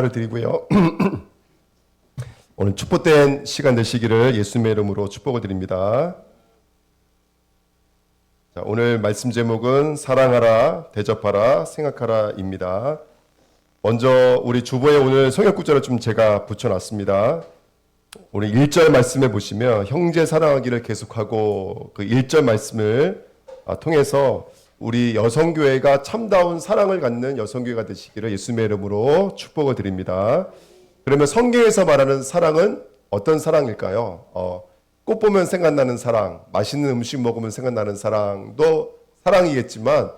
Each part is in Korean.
를 드리고요. 오늘 축복된 시간 되시기를 예수님의 이름으로 축복을 드립니다. 자, 오늘 말씀 제목은 사랑하라, 대접하라, 생각하라입니다. 먼저 우리 주보에 오늘 성경 구절을 좀 제가 붙여놨습니다. 우리 1절 말씀에 보시면 형제 사랑하기를 계속하고 그 1절 말씀을 통해서 우리 여성교회가 참다운 사랑을 갖는 여성교회가 되시기를 예수님의 이름으로 축복을 드립니다. 그러면 성경에서 말하는 사랑은 어떤 사랑일까요? 꽃 보면 생각나는 사랑, 맛있는 음식 먹으면 생각나는 사랑도 사랑이겠지만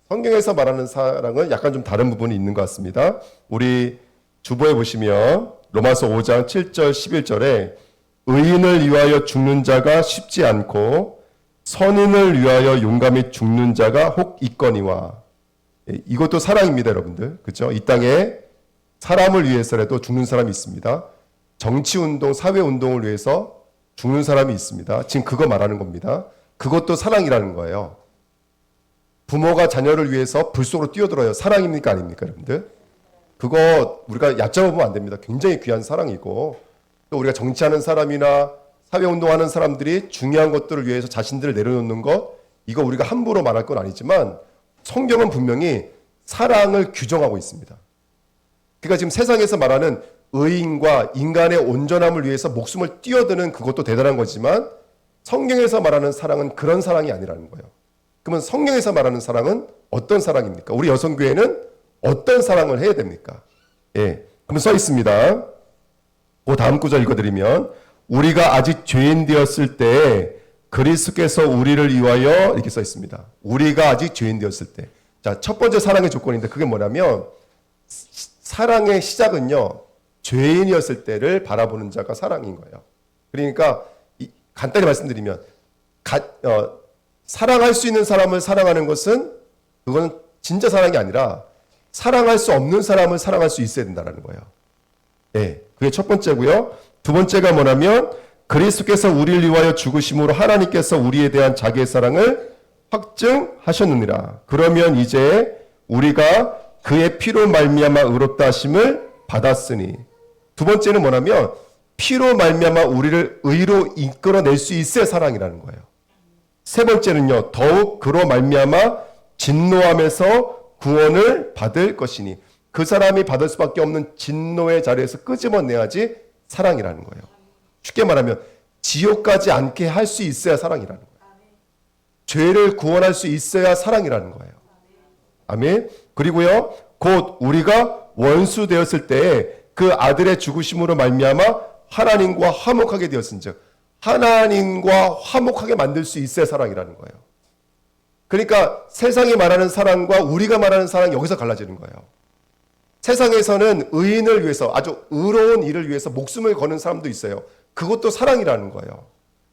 성경에서 말하는 사랑은 약간 좀 다른 부분이 있는 것 같습니다. 우리 주보에 보시면 로마서 5장 7절 11절에 의인을 위하여 죽는 자가 쉽지 않고 선인을 위하여 용감히 죽는 자가 혹 있거니와. 이것도 사랑입니다, 여러분들. 그렇죠? 이 땅에 사람을 위해서라도 죽는 사람이 있습니다. 정치운동, 사회운동을 위해서 죽는 사람이 있습니다. 지금 그거 말하는 겁니다. 그것도 사랑이라는 거예요. 부모가 자녀를 위해서 불 속으로 뛰어들어요. 사랑입니까, 아닙니까, 여러분들? 그거 우리가 얕잡아보면 안 됩니다. 굉장히 귀한 사랑이고, 또 우리가 정치하는 사람이나 사회운동하는 사람들이 중요한 것들을 위해서 자신들을 내려놓는 것, 이거 우리가 함부로 말할 건 아니지만 성경은 분명히 사랑을 규정하고 있습니다. 그러니까 지금 세상에서 말하는 의인과 인간의 온전함을 위해서 목숨을 뛰어드는 그것도 대단한 거지만 성경에서 말하는 사랑은 그런 사랑이 아니라는 거예요. 그러면 성경에서 말하는 사랑은 어떤 사랑입니까? 우리 여성교회는 어떤 사랑을 해야 됩니까? 예, 그럼 써 있습니다. 그 다음 구절 읽어드리면 우리가 아직 죄인 되었을 때 그리스도께서 우리를 위하여 이렇게 써 있습니다. 우리가 아직 죄인 되었을 때. 자, 첫 번째 사랑의 조건인데 그게 뭐냐면 사랑의 시작은요. 죄인이었을 때를 바라보는 자가 사랑인 거예요. 그러니까 간단히 말씀드리면 사랑할 수 있는 사람을 사랑하는 것은 그건 진짜 사랑이 아니라 사랑할 수 없는 사람을 사랑할 수 있어야 된다는 거예요. 네, 그게 첫 번째고요. 두 번째가 뭐냐면 그리스도께서 우리를 위하여 죽으심으로 하나님께서 우리에 대한 자기의 사랑을 확증하셨느니라. 그러면 이제 우리가 그의 피로 말미암아 의롭다 하심을 받았으니. 두 번째는 뭐냐면 피로 말미암아 우리를 의로 이끌어낼 수 있어야 사랑이라는 거예요. 세 번째는요. 더욱 그로 말미암아 진노함에서 구원을 받을 것이니. 그 사람이 받을 수밖에 없는 진노의 자리에서 끄집어내야지 사랑이라는 거예요. 쉽게 말하면 지옥까지 않게 할 수 있어야 사랑이라는 거예요. 죄를 구원할 수 있어야 사랑이라는 거예요. 아멘. 그리고요. 곧 우리가 원수 되었을 때에 그 아들의 죽으심으로 말미암아 하나님과 화목하게 되었은즉 하나님과 화목하게 만들 수 있어야 사랑이라는 거예요. 그러니까 세상이 말하는 사랑과 우리가 말하는 사랑 여기서 갈라지는 거예요. 세상에서는 의인을 위해서 아주 의로운 일을 위해서 목숨을 거는 사람도 있어요. 그것도 사랑이라는 거예요.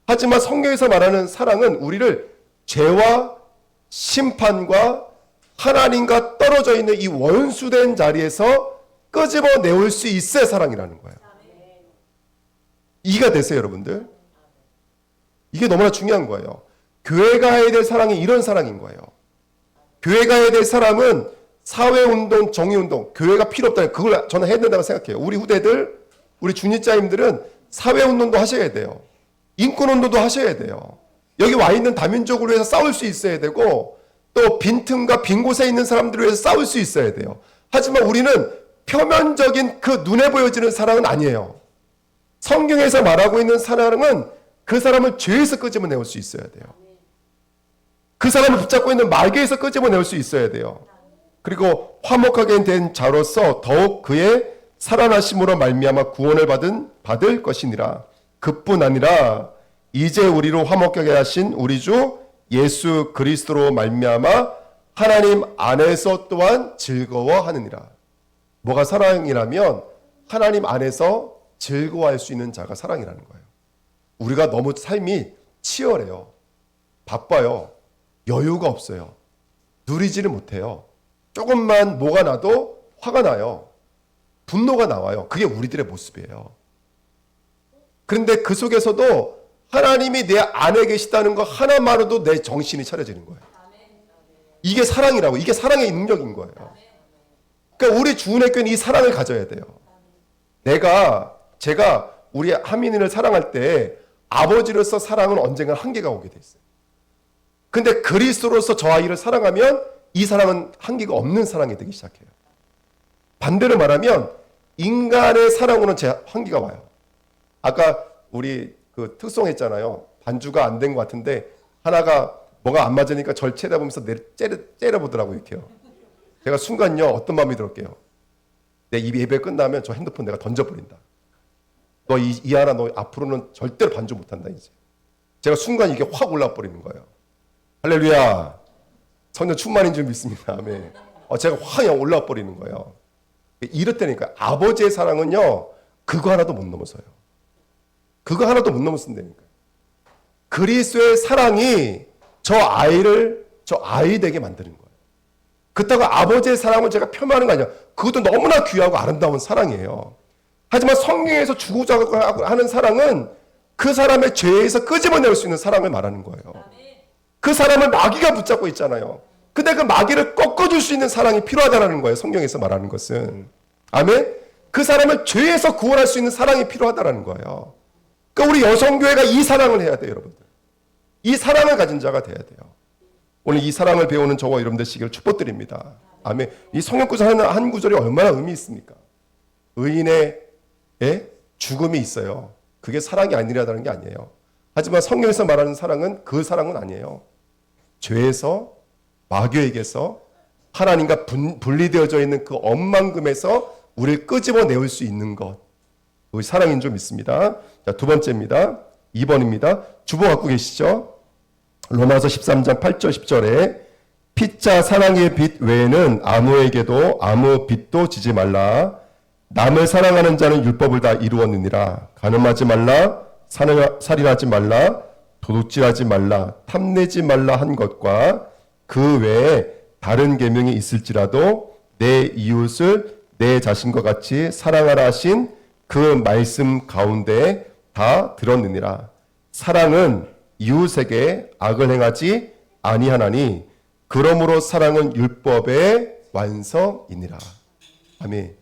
하지만 성경에서 말하는 사랑은 우리를 죄와 심판과 하나님과 떨어져 있는 이 원수된 자리에서 끄집어 내올 수 있어야 사랑이라는 거예요. 이해가 되세요, 여러분들? 이게 너무나 중요한 거예요. 교회가 해야 될 사랑이 이런 사랑인 거예요. 교회가 해야 될 사랑은 사회운동, 정의운동, 교회가 필요 없다. 그걸 저는 해야 된다고 생각해요. 우리 후대들, 우리 중직자님들은 사회운동도 하셔야 돼요. 인권운동도 하셔야 돼요. 여기 와 있는 다민족을 위해서 싸울 수 있어야 되고 또 빈틈과 빈 곳에 있는 사람들을 위해서 싸울 수 있어야 돼요. 하지만 우리는 표면적인 그 눈에 보여지는 사랑은 아니에요. 성경에서 말하고 있는 사랑은 그 사람을 죄에서 끄집어내올 수 있어야 돼요. 그 사람을 붙잡고 있는 마귀에서 끄집어내올 수 있어야 돼요. 그리고 화목하게 된 자로서 더욱 그의 살아나심으로 말미암아 구원을 받을 것이니라. 그뿐 아니라 이제 우리로 화목하게 하신 우리 주 예수 그리스도로 말미암아 하나님 안에서 또한 즐거워하느니라. 뭐가 사랑이라면 하나님 안에서 즐거워할 수 있는 자가 사랑이라는 거예요. 우리가 너무 삶이 치열해요. 바빠요. 여유가 없어요. 누리지를 못해요. 조금만 뭐가 나도 화가 나요. 분노가 나와요. 그게 우리들의 모습이에요. 그런데 그 속에서도 하나님이 내 안에 계시다는 거 하나만으로도 내 정신이 차려지는 거예요. 이게 사랑이라고. 이게 사랑의 능력인 거예요. 그러니까 우리 주은혜 교회는 이 사랑을 가져야 돼요. 제가 우리 하민이를 사랑할 때 아버지로서 사랑은 언젠가 한계가 오게 돼 있어요. 근데 그리스도로서 저 아이를 사랑하면 이 사랑은 한계가 없는 사랑이 되기 시작해요. 반대로 말하면 인간의 사랑으로는 제 한계가 와요. 아까 우리 그 특송했잖아요. 반주가 안 된 것 같은데 하나가 뭐가 안 맞으니까 절 쳐다보면서 째려보더라고요. 이렇게요. 제가 순간요 어떤 마음이 들었게요. 내 입이 예배 끝나면 저 핸드폰 내가 던져버린다. 너 이 하나 너 앞으로는 절대로 반주 못한다 이제. 제가 순간 이게 확 올라와 버리는 거예요. 할렐루야. 성령 충만인 줄 믿습니다. 아멘. 제가 확 올라와 버리는 거예요. 이렇다니까 아버지의 사랑은요 그거 하나도 못 넘어서요. 그거 하나도 못 넘어선다니까. 그리스도의 사랑이 저 아이 되게 만드는 거예요. 그렇다고 아버지의 사랑을 제가 폄하하는 거 아니야. 그것도 너무나 귀하고 아름다운 사랑이에요. 하지만 성경에서 주고자 하는 사랑은 그 사람의 죄에서 끄집어낼 수 있는 사랑을 말하는 거예요. 그 사람을 마귀가 붙잡고 있잖아요. 근데 그 마귀를 꺾어줄 수 있는 사랑이 필요하다는 거예요. 성경에서 말하는 것은. 아멘? 그 사람을 죄에서 구원할 수 있는 사랑이 필요하다는 거예요. 그러니까 우리 여성교회가 이 사랑을 해야 돼요, 여러분들. 이 사랑을 가진 자가 돼야 돼요. 오늘 이 사랑을 배우는 저와 여러분들 시기를 축복드립니다. 아멘. 이 성경구절 한 구절이 얼마나 의미 있습니까? 의인의 죽음이 있어요. 그게 사랑이 아니라는 게 아니에요. 하지만 성경에서 말하는 사랑은 그 사랑은 아니에요. 죄에서 마귀에게서 하나님과 분리되어져 있는 그 엄만금에서 우리를 끄집어내올 수 있는 것. 그 사랑인 줄 믿습니다. 자, 두 번째입니다. 2번입니다. 주보 갖고 계시죠? 로마서 13장 8절 10절에 피자 사랑의 빚 외에는 아무에게도 아무 빚도 지지 말라. 남을 사랑하는 자는 율법을 다 이루었느니라. 간음하지 말라. 살인하지 말라. 도둑질하지 말라. 탐내지 말라 한 것과 그 외에 다른 계명이 있을지라도 내 이웃을 내 자신과 같이 사랑하라 하신 그 말씀 가운데 다 들었느니라. 사랑은 이웃에게 악을 행하지 아니하나니 그러므로 사랑은 율법의 완성이니라. 아멘.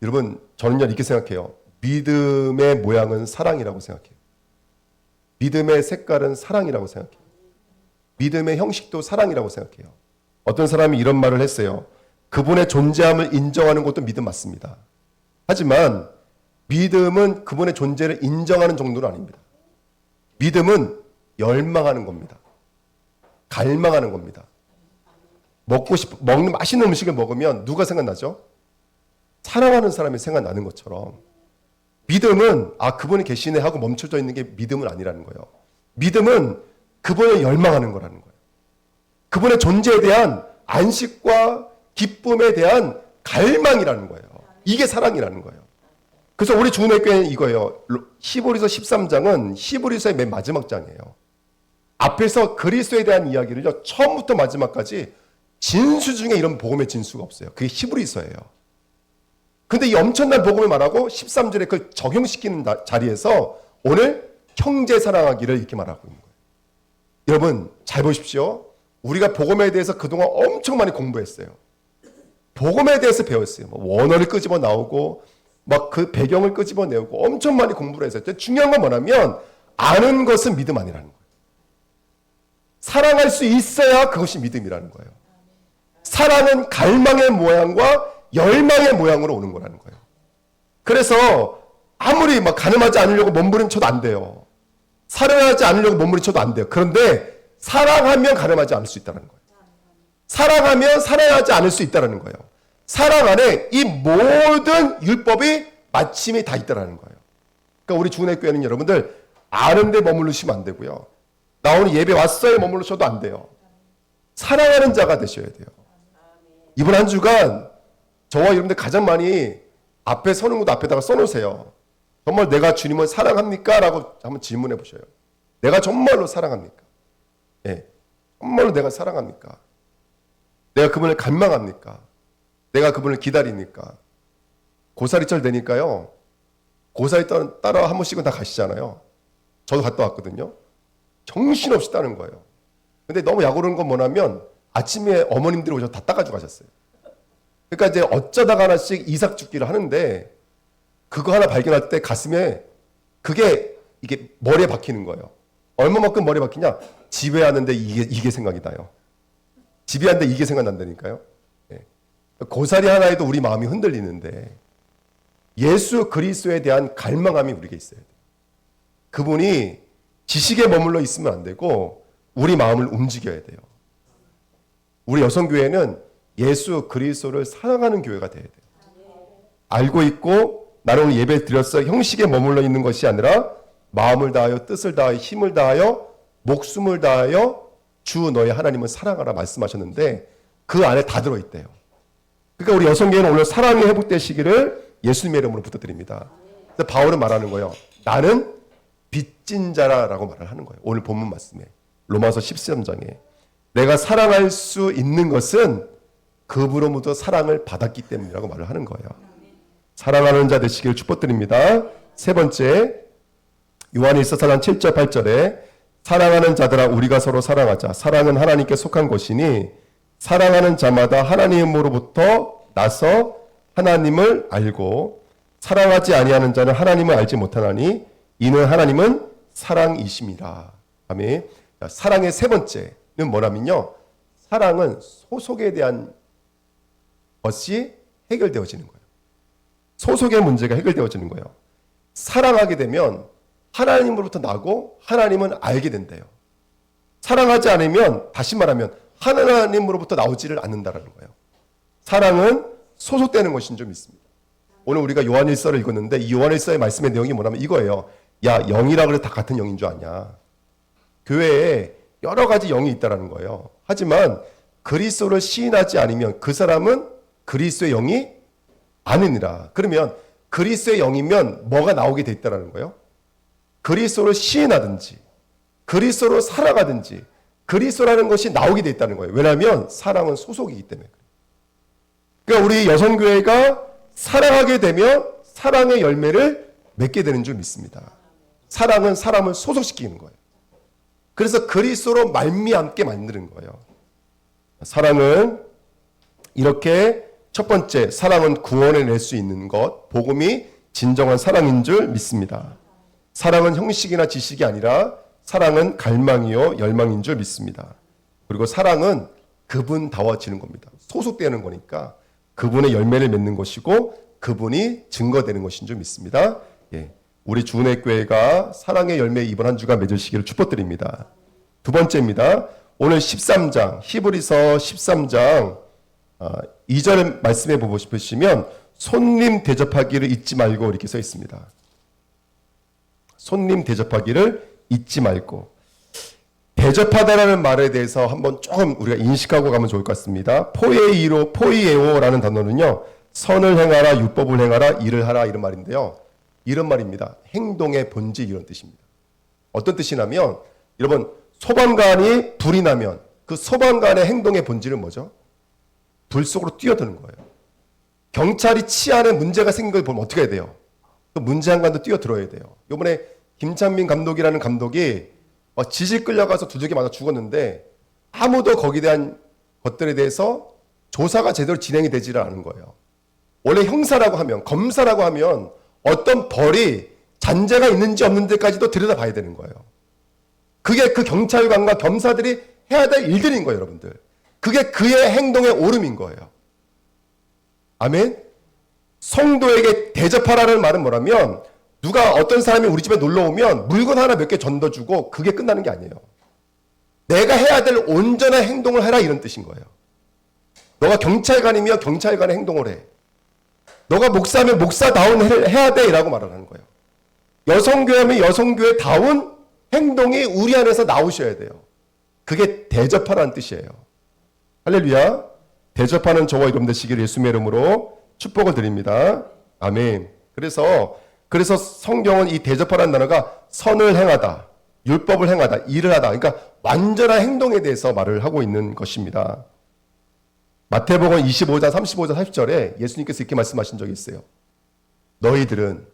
여러분 저는요 이렇게 생각해요. 믿음의 모양은 사랑이라고 생각해요. 믿음의 색깔은 사랑이라고 생각해요. 믿음의 형식도 사랑이라고 생각해요. 어떤 사람이 이런 말을 했어요. 그분의 존재함을 인정하는 것도 믿음 맞습니다. 하지만 믿음은 그분의 존재를 인정하는 정도는 아닙니다. 믿음은 열망하는 겁니다. 갈망하는 겁니다. 먹는 맛있는 음식을 먹으면 누가 생각나죠? 사랑하는 사람이 생각나는 것처럼 믿음은 그분이 계시네 하고 멈춰져 있는 게 믿음은 아니라는 거예요. 믿음은 그분을 열망하는 거라는 거예요. 그분의 존재에 대한 안식과 기쁨에 대한 갈망이라는 거예요. 이게 사랑이라는 거예요. 그래서 우리 주은혜 교회는 이거예요. 히브리서 13장은 히브리서의 맨 마지막 장이에요. 앞에서 그리스도에 대한 이야기를요. 처음부터 마지막까지 진수 중에 이런 복음의 진수가 없어요. 그게 히브리서예요. 근데 이 엄청난 복음을 말하고 13절에 그걸 적용시키는 자리에서 오늘 형제 사랑하기를 이렇게 말하고 있는 거예요. 여러분 잘 보십시오. 우리가 복음에 대해서 그동안 엄청 많이 공부했어요. 복음에 대해서 배웠어요. 원어를 끄집어 나오고 막 그 배경을 끄집어 내고 엄청 많이 공부를 했어요. 중요한 건 뭐냐면 아는 것은 믿음 아니라는 거예요. 사랑할 수 있어야 그것이 믿음이라는 거예요. 사랑은 갈망의 모양과 열망의 모양으로 오는 거라는 거예요. 그래서 아무리 막 간음하지 않으려고 몸부림쳐도 안 돼요. 살인하지 않으려고 몸부림쳐도 안 돼요. 그런데 사랑하면 간음하지 않을 수 있다는 거예요. 사랑하면 살인하지 않을 수 있다는 거예요. 사랑 안에 이 모든 율법이 마침이 다 있다는 거예요. 그러니까 우리 주은혜 교회는 여러분들 아는 데 머무르시면 안 되고요. 나 오늘 예배 왔어요 머무르셔도 안 돼요. 사랑하는 자가 되셔야 돼요. 이번 한 주간 저와 여러분들 가장 많이 앞에 서는 곳 앞에다가 써놓으세요. 정말 내가 주님을 사랑합니까? 라고 한번 질문해 보셔요. 내가 정말로 사랑합니까? 예, 정말로 내가 사랑합니까? 내가 그분을 갈망합니까? 내가 그분을 기다리니까. 고사리철 되니까요. 고사리 따라 한 번씩은 다 가시잖아요. 저도 갔다 왔거든요. 정신없이 따는 거예요. 근데 너무 약오르는 건 뭐냐면 아침에 어머님들이 오셔서 다 따가지고 가셨어요. 그러니까 이제 어쩌다가 하나씩 이삭 죽기를 하는데 그거 하나 발견할 때 가슴에 이게 머리에 박히는 거예요. 얼마만큼 머리에 박히냐? 집에 왔는데 이게 생각이 나요. 집에 왔는데 이게 생각난다니까요. 예. 고사리 하나에도 우리 마음이 흔들리는데 예수 그리스도에 대한 갈망함이 우리에게 있어야 돼요. 그분이 지식에 머물러 있으면 안 되고 우리 마음을 움직여야 돼요. 우리 여성교회는 예수 그리스도를 사랑하는 교회가 돼야 돼요. 알고 있고 나는 오늘 예배 드렸어 형식에 머물러 있는 것이 아니라 마음을 다하여 뜻을 다하여 힘을 다하여 목숨을 다하여 주 너의 하나님을 사랑하라 말씀하셨는데 그 안에 다 들어있대요. 그러니까 우리 여성교회는 오늘 사랑이 회복되시기를 예수님의 이름으로 부탁드립니다. 그래서 바울은 말하는 거예요. 나는 빚진 자라라고 말을 하는 거예요. 오늘 본문 말씀에 로마서 13장에 내가 사랑할 수 있는 것은 그분으로부터 사랑을 받았기 때문이라고 말을 하는 거예요. 사랑하는 자 되시기를 축복드립니다. 세 번째 요한일서 4장 7절 8절에 사랑하는 자들아 우리가 서로 사랑하자. 사랑은 하나님께 속한 것이니 사랑하는 자마다 하나님으로부터 나서 하나님을 알고 사랑하지 아니하는 자는 하나님을 알지 못하나니 이는 하나님은 사랑이심이라. 아멘. 사랑의 세 번째는 뭐냐면요. 사랑은 소속에 대한 것이 해결되어지는 거예요. 소속의 문제가 해결되어지는 거예요. 사랑하게 되면 하나님으로부터 나고 하나님은 알게 된대요. 사랑하지 않으면 다시 말하면 하나님으로부터 나오지를 않는다라는 거예요. 사랑은 소속되는 것인 좀 있습니다. 오늘 우리가 요한일서를 읽었는데 이 요한일서의 말씀의 내용이 뭐냐면 이거예요. 야, 영이라 그래 다 같은 영인 줄 아냐. 교회에 여러 가지 영이 있다라는 거예요. 하지만 그리스도를 시인하지 않으면 그 사람은 그리스도의 영이 아니니라. 그러면 그리스도의 영이면 뭐가 나오게 돼 있다라는 거예요. 그리스도를 시인하든지 그리스도로 살아가든지 그리스도라는 것이 나오게 돼 있다는 거예요. 왜냐하면 사랑은 소속이기 때문에. 그러니까 우리 여성교회가 사랑하게 되면 사랑의 열매를 맺게 되는 줄 믿습니다. 사랑은 사람을 소속시키는 거예요. 그래서 그리스도로 말미암게 만드는 거예요. 사랑은 이렇게 첫 번째 사랑은 구원을 낼 수 있는 것, 복음이 진정한 사랑인 줄 믿습니다. 사랑은 형식이나 지식이 아니라 사랑은 갈망이요 열망인 줄 믿습니다. 그리고 사랑은 그분다워지는 겁니다. 소속되는 거니까 그분의 열매를 맺는 것이고 그분이 증거되는 것인 줄 믿습니다. 예, 우리 주은혜교회가 사랑의 열매 이번 한 주간 맺으시기를 축복드립니다. 두 번째입니다. 오늘 13장 히브리서 13장 2절 말씀해 보고 싶으시면 손님 대접하기를 잊지 말고 이렇게 써 있습니다. 손님 대접하기를 잊지 말고. 대접하다라는 말에 대해서 한번 조금 우리가 인식하고 가면 좋을 것 같습니다. 포이에오라는 단어는요. 선을 행하라, 율법을 행하라, 일을 하라 이런 말인데요. 이런 말입니다. 행동의 본질 이런 뜻입니다. 어떤 뜻이냐면 여러분 소방관이 불이 나면 그 소방관의 행동의 본질은 뭐죠? 불 속으로 뛰어드는 거예요. 경찰이 치안에 문제가 생긴 걸 보면 어떻게 해야 돼요? 그 문제 한간도 뛰어들어야 돼요. 이번에 김찬민 감독이라는 감독이 지질 끌려가서 두들겨 맞아 죽었는데 아무도 거기에 대한 것들에 대해서 조사가 제대로 진행이 되지를 않은 거예요. 원래 형사라고 하면 검사라고 하면 어떤 벌이 잔재가 있는지 없는지까지도 들여다봐야 되는 거예요. 그게 그 경찰관과 검사들이 해야 될 일들인 거예요, 여러분들. 그게 그의 행동의 오름인 거예요. 아멘. 성도에게 대접하라는 말은 뭐라면 누가 어떤 사람이 우리 집에 놀러 오면 물건 하나 몇 개 전도주고 그게 끝나는 게 아니에요. 내가 해야 될 온전한 행동을 해라 이런 뜻인 거예요. 너가 경찰관이면 경찰관의 행동을 해. 너가 목사면 목사다운 해야 돼 라고 말을 하는 거예요. 여성교회면 여성교회다운 행동이 우리 안에서 나오셔야 돼요. 그게 대접하라는 뜻이에요. 할렐루야. 대접하는 저와 여러분 되시기를 예수님의 이름으로 축복을 드립니다. 아멘. 그래서 성경은 이 대접하라는 단어가 선을 행하다, 율법을 행하다, 일을 하다. 그러니까 완전한 행동에 대해서 말을 하고 있는 것입니다. 마태복음 25장 35절 40절에 예수님께서 이렇게 말씀하신 적이 있어요. 너희들은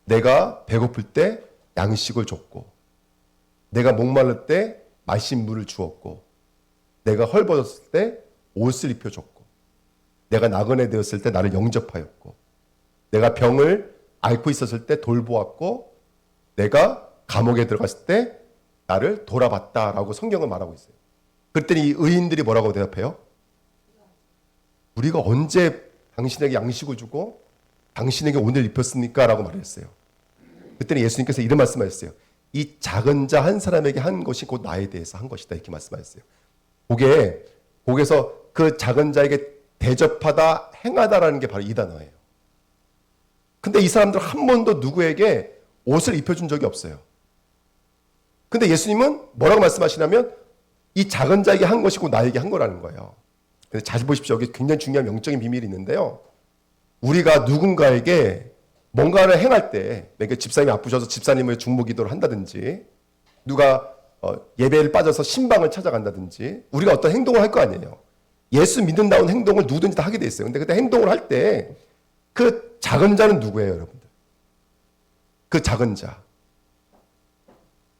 내가 배고플 때 양식을 줬고 내가 목말랐을 때 마신 물을 주었고 내가 헐벗었을 때 옷을 입혀줬고 내가 나그네 되었을 때 나를 영접하였고 내가 병을 앓고 있었을 때 돌보았고 내가 감옥에 들어갔을 때 나를 돌아봤다라고 성경은 말하고 있어요. 그랬더니 이 의인들이 뭐라고 대답해요? 우리가 언제 당신에게 양식을 주고 당신에게 옷을 입혔습니까? 라고 말했어요. 그때는 예수님께서 이런 말씀하셨어요. 이 작은 자 한 사람에게 한 것이 곧 나에 대해서 한 것이다. 이렇게 말씀하셨어요. 거기에서 그 작은 자에게 대접하다, 행하다라는 게 바로 이 단어예요. 근데 이 사람들 한 번도 누구에게 옷을 입혀준 적이 없어요. 근데 예수님은 뭐라고 말씀하시냐면 이 작은 자에게 한 것이 곧 나에게 한 거라는 거예요. 근데 잘 보십시오. 여기 굉장히 중요한 영적인 비밀이 있는데요. 우리가 누군가에게 뭔가를 행할 때, 그러니까 집사님이 아프셔서 집사님을 중보기도를 한다든지, 누가 예배를 빠져서 신방을 찾아간다든지, 우리가 어떤 행동을 할 거 아니에요. 예수 믿는다는 행동을 누구든지 다 하게 돼 있어요. 근데 그때 행동을 할 때 그 작은 자는 누구예요, 여러분들? 그 작은 자.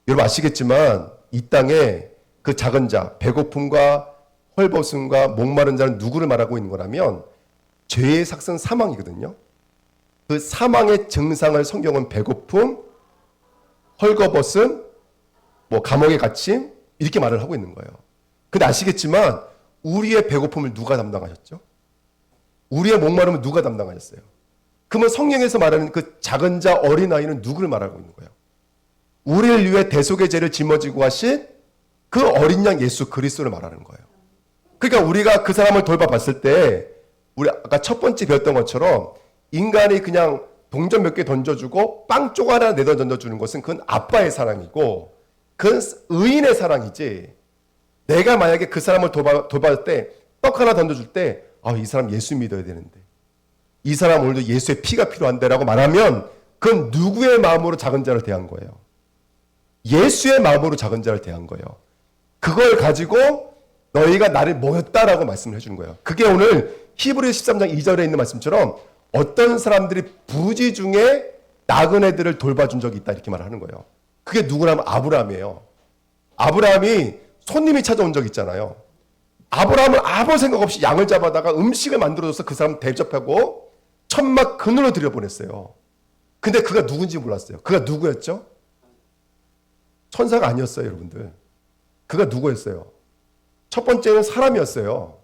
여러분 아시겠지만 이 땅에 그 작은 자, 배고픔과 헐벗음과 목마른 자는 누구를 말하고 있는 거라면 죄의 삭은 사망이거든요. 그 사망의 증상을 성경은 배고픔, 헐거벗음, 감옥에 갇힘 이렇게 말을 하고 있는 거예요. 근데 아시겠지만 우리의 배고픔을 누가 담당하셨죠? 우리의 목마름을 누가 담당하셨어요? 그러면 성경에서 말하는 그 작은 자 어린아이는 누구를 말하고 있는 거예요? 우리를 위해 대속의 죄를 짊어지고 하신 그 어린 양 예수 그리스도를 말하는 거예요. 그러니까 우리가 그 사람을 돌봐봤을 때 우리 아까 첫 번째 배웠던 것처럼 인간이 그냥 동전 몇 개 던져주고 빵 쪼가 하나 내다 던져주는 것은 그건 아빠의 사랑이고 그건 의인의 사랑이지, 내가 만약에 그 사람을 돌봤을 때 떡 하나 던져줄 때 이 사람 예수 믿어야 되는데, 이 사람 오늘도 예수의 피가 필요한데 라고 말하면 그건 누구의 마음으로 작은 자를 대한 거예요? 예수의 마음으로 작은 자를 대한 거예요. 그걸 가지고 너희가 나를 모였다라고 말씀을 해주는 거예요. 그게 오늘 히브리서 13장 2절에 있는 말씀처럼 어떤 사람들이 부지 중에 나그네들을 돌봐준 적이 있다 이렇게 말하는 거예요. 그게 누구냐면 아브라함이에요. 아브라함이 손님이 찾아온 적 있잖아요. 아브라함은 아무 생각 없이 양을 잡아다가 음식을 만들어줘서 그 사람 대접하고 천막 그늘로 들여보냈어요. 근데 그가 누군지 몰랐어요. 그가 누구였죠? 천사가 아니었어요, 여러분들. 그가 누구였어요? 첫 번째는 사람이었어요.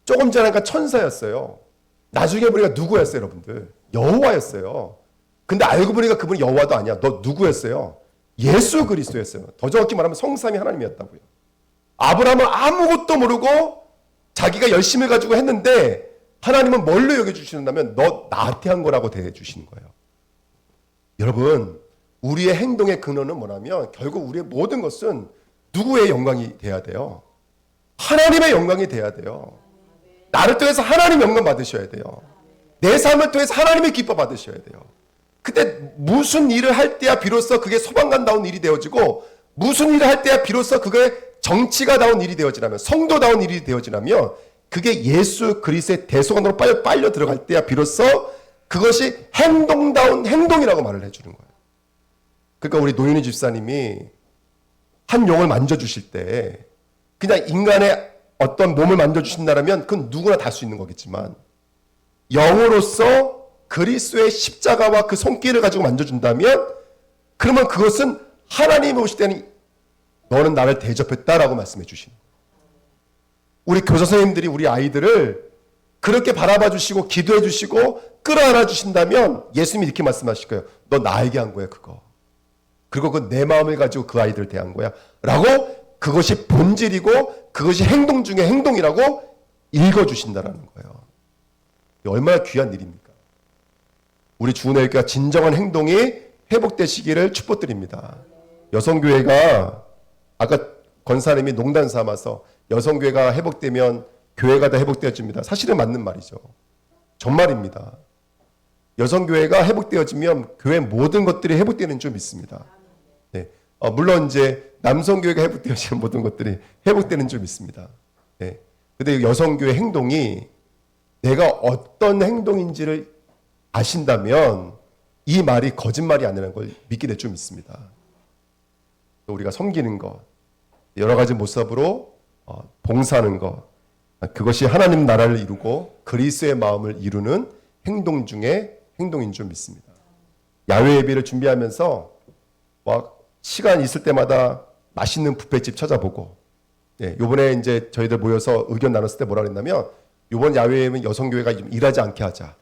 조금 전에가 천사였어요. 나중에 보니까 누구였어요, 여러분들? 여호와였어요. 근데 알고 보니까 그분이 여호와도 아니야. 너 누구였어요? 예수 그리스도였어요. 더 정확히 말하면 성삼위 하나님이었다고요. 아브라함은 아무것도 모르고 자기가 열심을 가지고 했는데 하나님은 뭘로 여겨주시는다면 너 나한테 한 거라고 대해주시는 거예요. 여러분, 우리의 행동의 근원은 뭐냐면 결국 우리의 모든 것은 누구의 영광이 돼야 돼요? 하나님의 영광이 돼야 돼요. 나를 통해서 하나님 영광 받으셔야 돼요. 내 삶을 통해서 하나님의 기뻐 받으셔야 돼요. 그때 무슨 일을 할 때야 비로소 그게 소방관다운 일이 되어지고, 무슨 일을 할 때야 비로소 그게 정치가다운 일이 되어지라면, 성도다운 일이 되어지라면, 그게 예수 그리스도의 대속안으로 빨려 들어갈 때야 비로소 그것이 행동다운 행동이라고 말을 해주는 거예요. 그러니까 우리 노윤희 집사님이 한 용을 만져주실 때 그냥 인간의 어떤 몸을 만져주신다면 그건 누구나 다 할 수 있는 거겠지만, 영으로서 그리스도의 십자가와 그 손길을 가지고 만져준다면 그러면 그것은 하나님이 오실 때는 너는 나를 대접했다라고 말씀해 주시는 거예요. 우리 교사 선생님들이 우리 아이들을 그렇게 바라봐 주시고 기도해 주시고 끌어안아 주신다면 예수님이 이렇게 말씀하실 거예요. 너 나에게 한 거야 그거. 그리고 그 내 마음을 가지고 그 아이들을 대한 거야 라고, 그것이 본질이고 그것이 행동 중에 행동이라고 읽어주신다라는 거예요. 얼마나 귀한 일입니까? 우리 주은혜교회가 진정한 행동이 회복되시기를 축복드립니다. 여성교회가 아까 권사님이 농담 삼아서 여성교회가 회복되면 교회가 다 회복되어집니다. 사실은 맞는 말이죠. 정말입니다. 여성교회가 회복되어지면 교회 모든 것들이 회복되는 줄 믿습니다. 네. 물론 이제 남성교회가 회복되어지는 모든 것들이 회복되는 줄 믿습니다. 네. 근데 여성교회 행동이 내가 어떤 행동인지를 아신다면 이 말이 거짓말이 아니라는 걸 믿게 될 줄 믿습니다. 우리가 섬기는 것, 여러 가지 모습으로 봉사하는 것, 그것이 하나님 나라를 이루고 그리스도의 마음을 이루는 행동 중에 행동인 줄 믿습니다. 야외 예배를 준비하면서 막 시간 있을 때마다 맛있는 뷔페집 찾아보고, 예, 요번에 이제 저희들 모여서 의견 나눴을 때 뭐라 그랬냐면, 요번 야외 예배는 여성교회가 좀 일하지 않게 하자.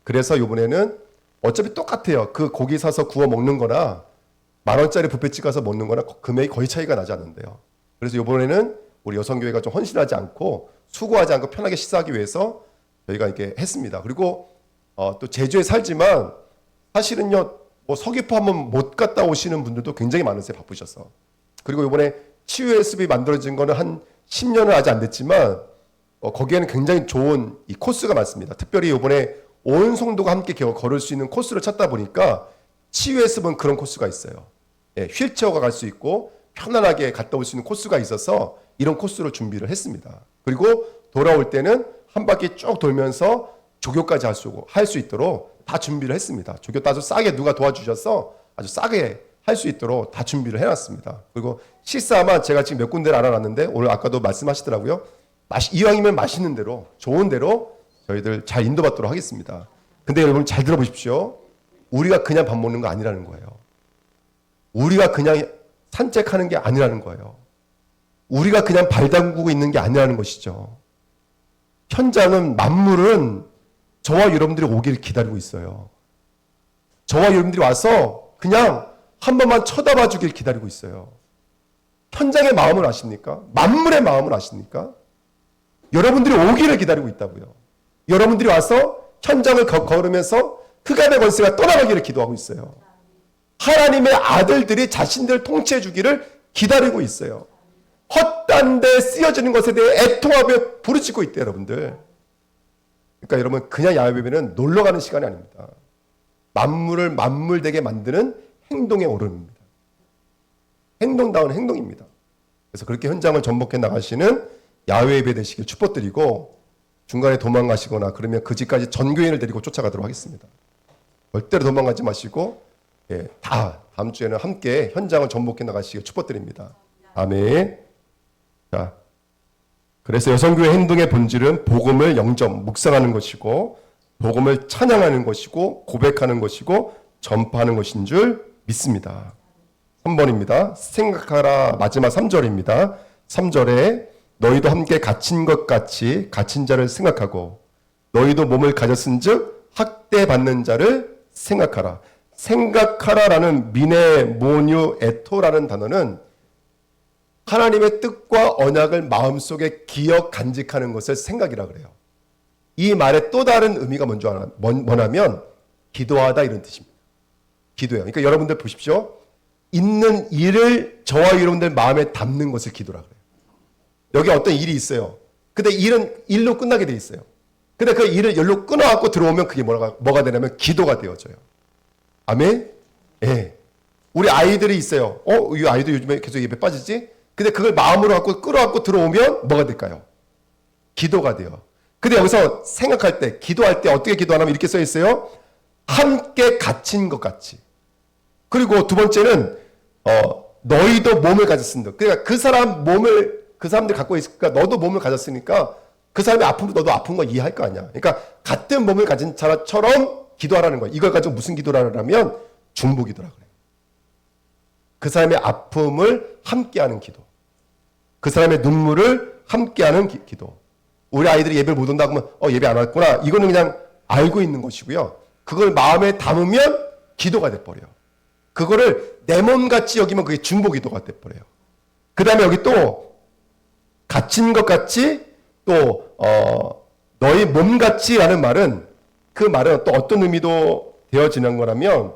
그래서 요번에는 어차피 똑같아요. 그 고기 사서 구워 먹는 거나 10,000원짜리 뷔페집 가서 먹는 거나 금액이 거의 차이가 나지 않는데요. 그래서 요번에는 우리 여성교회가 좀 헌신하지 않고 수고하지 않고 편하게 식사하기 위해서 저희가 이렇게 했습니다. 그리고 또 제주에 살지만 사실은요, 뭐 서귀포 한번 못 갔다 오시는 분들도 굉장히 많으세요. 바쁘셔서. 그리고 이번에 치유의 숲이 만들어진 거는 한 10년은 아직 안 됐지만 거기에는 굉장히 좋은 이 코스가 많습니다. 특별히 이번에 온 성도가 함께 걸을 수 있는 코스를 찾다 보니까 치유의 숲은 그런 코스가 있어요. 예, 휠체어가 갈 수 있고 편안하게 갔다 올 수 있는 코스가 있어서 이런 코스를 준비를 했습니다. 그리고 돌아올 때는 한 바퀴 쭉 돌면서 조교까지 할 수 있도록 다 준비를 했습니다. 조교 아주 싸게 누가 도와주셔서 아주 싸게 할 수 있도록 다 준비를 해놨습니다. 그리고 식사만 제가 지금 몇 군데를 알아놨는데 오늘 아까도 말씀하시더라고요. 이왕이면 맛있는 대로 좋은 대로 저희들 잘 인도받도록 하겠습니다. 근데 여러분 잘 들어보십시오. 우리가 그냥 밥 먹는 거 아니라는 거예요. 우리가 그냥 산책하는 게 아니라는 거예요. 우리가 그냥 발 담그고 있는 게 아니라는 것이죠. 현장은 만물은 저와 여러분들이 오기를 기다리고 있어요. 저와 여러분들이 와서 그냥 한 번만 쳐다봐 주길 기다리고 있어요. 현장의 마음을 아십니까? 만물의 마음을 아십니까? 여러분들이 오기를 기다리고 있다고요. 여러분들이 와서 현장을 걸으면서 흑암의 권세가 떠나가기를 기도하고 있어요. 하나님의 아들들이 자신들을 통치해 주기를 기다리고 있어요. 헛된 데 쓰여지는 것에 대해 애통하며 부르짖고 있대요, 여러분들. 그러니까 여러분, 그냥 야외 예배는 놀러 가는 시간이 아닙니다. 만물을 만물되게 만드는 행동의 오름입니다. 행동다운 행동입니다. 그래서 그렇게 현장을 전복해 나가시는 야외 예배 되시길 축복드리고, 중간에 도망가시거나 그러면 그 집까지 전교인을 데리고 쫓아가도록 하겠습니다. 절대로 도망가지 마시고, 예, 다음 주에는 함께 현장을 전복해 나가시길 축복드립니다. 아멘. 자, 그래서 여성교회 행동의 본질은 복음을 영접, 묵상하는 것이고, 복음을 찬양하는 것이고, 고백하는 것이고, 전파하는 것인 줄 믿습니다. 3번입니다. 생각하라. 마지막 3절입니다. 3절에 너희도 함께 갇힌 것 같이 갇힌 자를 생각하고 너희도 몸을 가졌은즉 학대받는 자를 생각하라. 생각하라라는 미네 모뉴 에토라는 단어는 하나님의 뜻과 언약을 마음속에 기억 간직하는 것을 생각이라 그래요. 이 말의 또 다른 의미가 뭐냐면 기도하다 이런 뜻입니다. 기도예요. 그러니까 여러분들 보십시오. 있는 일을 저와 여러분들 마음에 담는 것을 기도라 그래요. 여기 어떤 일이 있어요. 근데 일은 일로 끝나게 돼 있어요. 근데 그 일을 열로 끊어갖고 들어오면 그게 뭐가 되냐면 기도가 되어져요. 아멘? 예. 우리 아이들이 있어요. 이 아이도 요즘에 계속 예배 빠지지? 근데 그걸 마음으로 갖고 끌어갖고 들어오면 뭐가 될까요? 기도가 돼요. 근데 여기서 생각할 때, 기도할 때 어떻게 기도하냐면 이렇게 써 있어요. 함께 갇힌 것 같이. 그리고 두 번째는 너희도 몸을 가졌습니다. 그러니까 그 사람들이 갖고 있으니까 너도 몸을 가졌으니까 그 사람이 아프면 너도 아픈 거 이해할 거 아니야. 그러니까 같은 몸을 가진 자처럼 기도하라는 거예요. 이걸 가지고 무슨 기도를 하냐면 중보기도라 그래요. 그 사람의 아픔을 함께하는 기도. 그 사람의 눈물을 함께하는 기도. 우리 아이들이 예배를 못 온다고 하면 예배 안 왔구나. 이거는 그냥 알고 있는 것이고요. 그걸 마음에 담으면 기도가 돼버려요. 그거를 내 몸같이 여기면 그게 중보기도가 돼버려요. 그 다음에 여기 또 갇힌 것 같이 또 너희 몸같이 라는 말은 그 말은 또 어떤 의미도 되어지는 거라면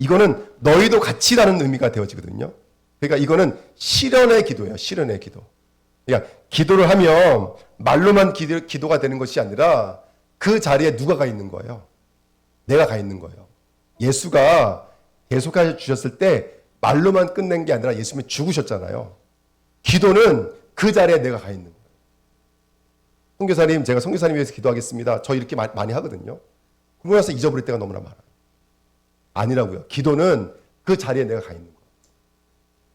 이거는 너희도 같이라는 의미가 되어지거든요. 그러니까 이거는 실현의 기도예요. 실현의 기도. 그러니까 기도를 하면 말로만 기도가 되는 것이 아니라 그 자리에 누가 가 있는 거예요? 내가 가 있는 거예요. 예수가 계속해 주셨을 때 말로만 끝낸 게 아니라 예수님이 죽으셨잖아요. 기도는 그 자리에 내가 가 있는 거예요. 선교사님, 제가 선교사님 위해서 기도하겠습니다. 저 이렇게 많이 하거든요. 그러고 나서 잊어버릴 때가 너무나 많아요. 아니라고요. 기도는 그 자리에 내가 가 있는 거예요.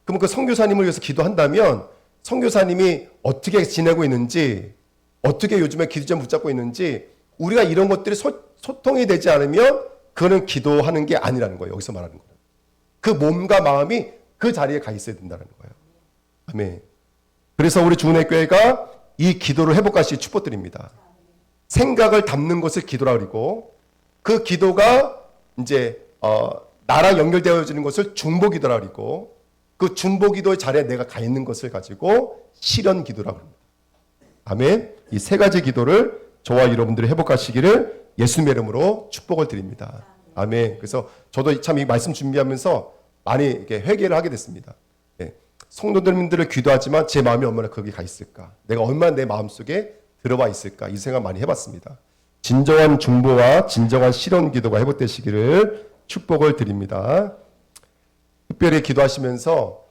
그럼 그 선교사님을 위해서 기도한다면 선교사님이 어떻게 지내고 있는지, 어떻게 요즘에 기도점 붙잡고 있는지 우리가 이런 것들이 소통이 되지 않으면 그는 기도하는 게 아니라는 거예요. 여기서 말하는 거예요. 그 몸과 마음이 그 자리에 가 있어야 된다는 거예요. 아멘. 그래서 우리 주은혜 교회가 이 기도를 회복하시기 축복드립니다. 생각을 담는 것을 기도라 그러고 그 기도가 이제 나랑 연결되어지는 것을 중보기도라 그러고 그 중보기도의 자리에 내가 가 있는 것을 가지고 실현기도라고 합니다. 아멘. 이 세 가지 기도를 저와 여러분들이 회복하시기를 예수님의 이름으로 축복을 드립니다. 아멘. 그래서 저도 참 이 말씀 준비하면서 많이 이렇게 회개를 하게 됐습니다. 예. 성도들님들을 기도하지만 제 마음이 얼마나 거기 가 있을까? 내가 얼마나 내 마음속에 들어와 있을까? 이 생각 많이 해봤습니다. 진정한 중보와 진정한 실현 기도가 회복되시기를 축복을 드립니다. 특별히 기도하시면서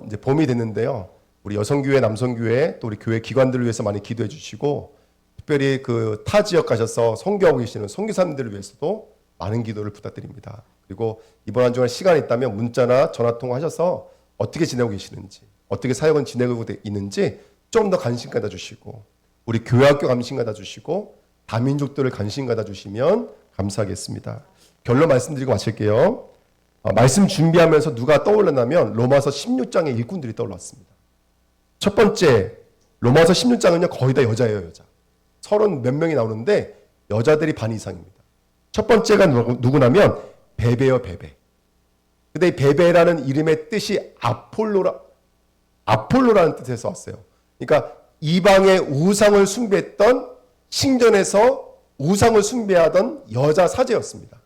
이제 봄이 됐는데요. 우리 여성교회, 남성교회, 또 우리 교회 기관들을 위해서 많이 기도해 주시고 특별히 그 타 지역 가셔서 선교하고 계시는 선교사님들을 위해서도 많은 기도를 부탁드립니다. 그리고 이번 한 주간 시간이 있다면 문자나 전화 통화하셔서 어떻게 지내고 계시는지, 어떻게 사역은 지내고 있는지 좀 더 관심 가져 주시고 우리 교회학교 관심 가져 주시고 다민족들을 관심 가져 주시면 감사하겠습니다. 결론 말씀드리고 마칠게요. 말씀 준비하면서 누가 떠올랐냐면 로마서 16장의 일꾼들이 떠올랐습니다. 첫 번째 로마서 16장은요 거의 다 여자예요. 여자 30 몇 명이 나오는데 여자들이 반 이상입니다. 첫 번째가 누구냐면 베베요. 베베. 근데 이 베베라는 이름의 뜻이 아폴로라는 뜻에서 왔어요. 그러니까 이방의 우상을 숭배했던 신전에서 우상을 숭배하던 여자 사제였습니다.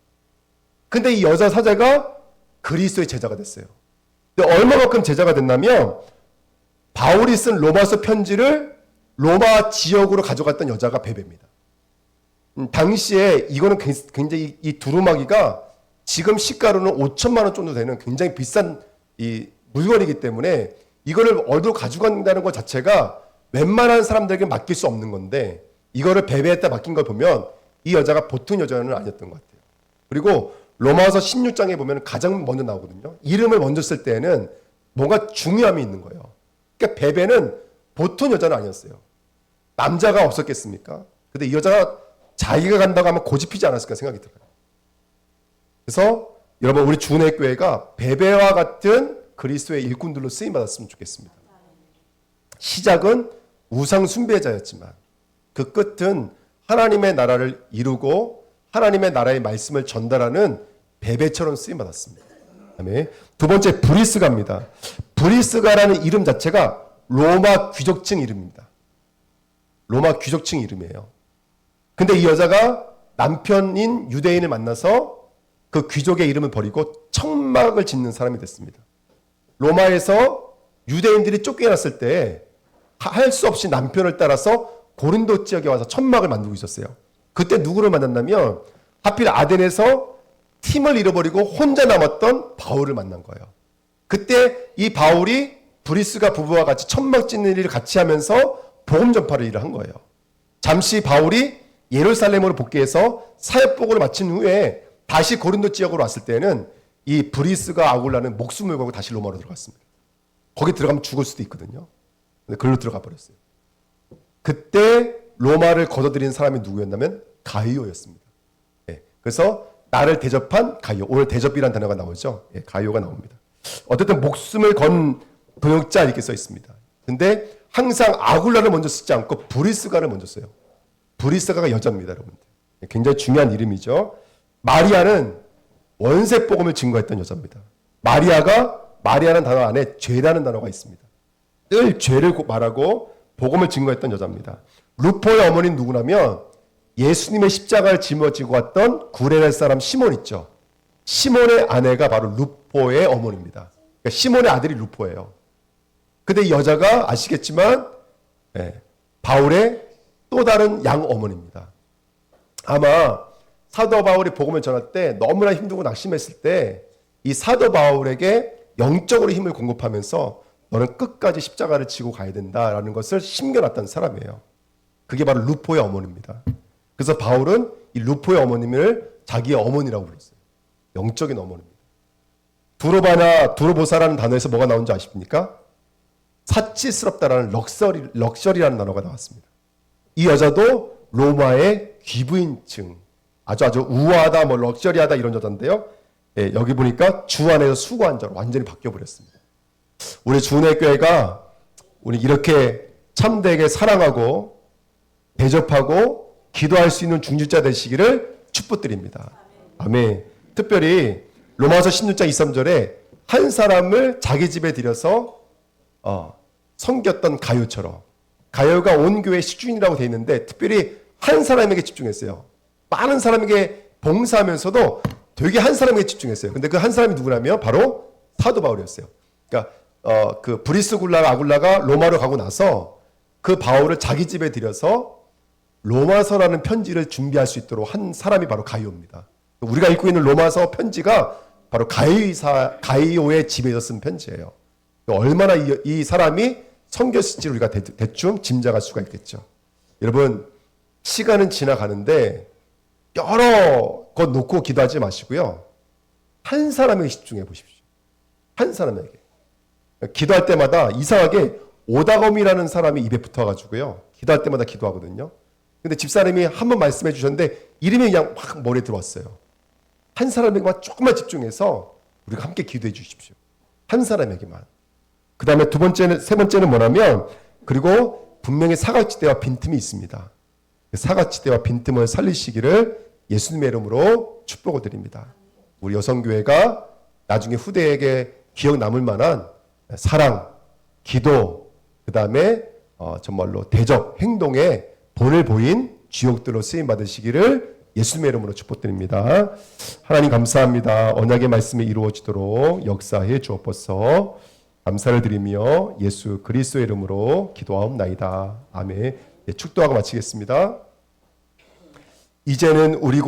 근데 이 여자 사제가 그리스도의 제자가 됐어요. 근데 얼마만큼 제자가 됐냐면 바울이 쓴 로마서 편지를 로마 지역으로 가져갔던 여자가 베베입니다. 당시에 이거는 굉장히 이 두루마기가 지금 시가로는 5천만 원 정도 되는 굉장히 비싼 이 물건이기 때문에 이거를 어디로 가져간다는 것 자체가 웬만한 사람들에게 맡길 수 없는 건데 이거를 베베에다 맡긴 걸 보면 이 여자가 보통 여자는 아니었던 것 같아요. 그리고 로마서 16장에 보면 가장 먼저 나오거든요. 이름을 먼저 쓸 때에는 뭔가 중요함이 있는 거예요. 그러니까 베베는 보통 여자는 아니었어요. 남자가 없었겠습니까? 근데 이 여자가 자기가 간다고 하면 고집피지 않았을까 생각이 들어요. 그래서 여러분 우리 주은혜 교회가 베베와 같은 그리스도의 일꾼들로 쓰임받았으면 좋겠습니다. 시작은 우상 숭배자였지만 그 끝은 하나님의 나라를 이루고 하나님의 나라의 말씀을 전달하는 베베처럼 쓰임받았습니다. 아멘. 두 번째 브리스가입니다. 브리스가라는 이름 자체가 로마 귀족층 이름입니다. 로마 귀족층 이름이에요. 근데 이 여자가 남편인 유대인을 만나서 그 귀족의 이름을 버리고 천막을 짓는 사람이 됐습니다. 로마에서 유대인들이 쫓겨났을 때 할 수 없이 남편을 따라서 고린도 지역에 와서 천막을 만들고 있었어요. 그때 누구를 만났냐면 하필 아덴에서 팀을 잃어버리고 혼자 남았던 바울을 만난 거예요. 그때 이 바울이 브리스가 부부와 같이 천막 짓는 일을 같이 하면서 복음 전파를 일을 한 거예요. 잠시 바울이 예루살렘으로 복귀해서 사역복을 마친 후에 다시 고린도 지역으로 왔을 때는 이 브리스가 아굴라는 목숨을 걸고 다시 로마로 들어갔습니다. 거기 들어가면 죽을 수도 있거든요. 근데 글로 들어가 버렸어요. 그때 로마를 걷어들인 사람이 누구였냐면 가이오였습니다. 예, 그래서 나를 대접한 가이오. 오늘 대접이라는 단어가 나오죠. 예, 가이오가 나옵니다. 어쨌든 목숨을 건 동역자 이렇게 써 있습니다. 근데 항상 아굴라를 먼저 쓰지 않고 브리스가를 먼저 써요. 브리스가가 여자입니다, 여러분들. 굉장히 중요한 이름이죠. 마리아는 원색 복음을 증거했던 여자입니다. 마리아는 단어 안에 죄라는 단어가 있습니다. 늘 죄를 말하고 복음을 증거했던 여자입니다. 루포의 어머니는 누구냐면 예수님의 십자가를 짊어지고 왔던 구레네 사람 시몬 있죠. 시몬의 아내가 바로 루포의 어머니입니다. 그러니까 시몬의 아들이 루포예요. 근데 이 여자가 아시겠지만 바울의 또 다른 양 어머니입니다. 아마 사도 바울이 복음을 전할 때 너무나 힘들고 낙심했을 때 이 사도 바울에게 영적으로 힘을 공급하면서 너는 끝까지 십자가를 지고 가야 된다라는 것을 심겨놨던 사람이에요. 그게 바로 루포의 어머니입니다. 그래서 바울은 이 루포의 어머님을 자기의 어머니라고 불렀어요. 영적인 어머니입니다. 두로보사라는 단어에서 뭐가 나온지 아십니까? 사치스럽다라는 럭셔리라는 단어가 나왔습니다. 이 여자도 로마의 귀부인층, 아주 우아하다, 뭐 럭셔리하다 이런 여자인데요. 예, 여기 보니까 주 안에서 수고한 자로 완전히 바뀌어 버렸습니다. 우리 주은혜교회가 우리 이렇게 참되게 사랑하고 대접하고 기도할 수 있는 중직자 되시기를 축복드립니다. 아멘. 특별히 로마서 16장 23절에 한 사람을 자기 집에 들여서 섬겼던 가룟처럼, 가룟가 온 교회 식주인이라고 되어 있는데 특별히 한 사람에게 집중했어요. 많은 사람에게 봉사하면서도 되게 한 사람에게 집중했어요. 근데 그 한 사람이 누구냐면 바로 사도 바울이었어요. 그러니까 그 브리스굴라 아굴라가 로마로 가고 나서 그 바울을 자기 집에 들여서 로마서라는 편지를 준비할 수 있도록 한 사람이 바로 가이오입니다. 우리가 읽고 있는 로마서 편지가 바로 가이오의 집에서 쓴 편지예요. 얼마나 이 사람이 섬겼을지 우리가 대충 짐작할 수가 있겠죠. 여러분, 시간은 지나가는데 여러 것 놓고 기도하지 마시고요. 한 사람에게 집중해 보십시오. 한 사람에게. 기도할 때마다 이상하게 오다검이라는 사람이 입에 붙어가지고요. 기도할 때마다 기도하거든요. 근데 집사람이 한 번 말씀해 주셨는데 이름이 그냥 확 머리에 들어왔어요. 한 사람에게만 조금만 집중해서 우리가 함께 기도해 주십시오. 한 사람에게만. 그 다음에 세 번째는 뭐냐면, 그리고 분명히 사각지대와 빈틈이 있습니다. 사각지대와 빈틈을 살리시기를 예수님의 이름으로 축복을 드립니다. 우리 여성교회가 나중에 후대에게 기억 남을 만한 사랑, 기도, 그 다음에 정말로 대접, 행동에 본을 보인 주역들로 쓰임 받으시기를 예수님의 이름으로 축복드립니다. 하나님 감사합니다. 언약의 말씀이 이루어지도록 역사해 주옵소서. 감사를 드리며 예수 그리스도의 이름으로 기도하옵나이다. 아멘. 축도하고 마치겠습니다. 이제는 우리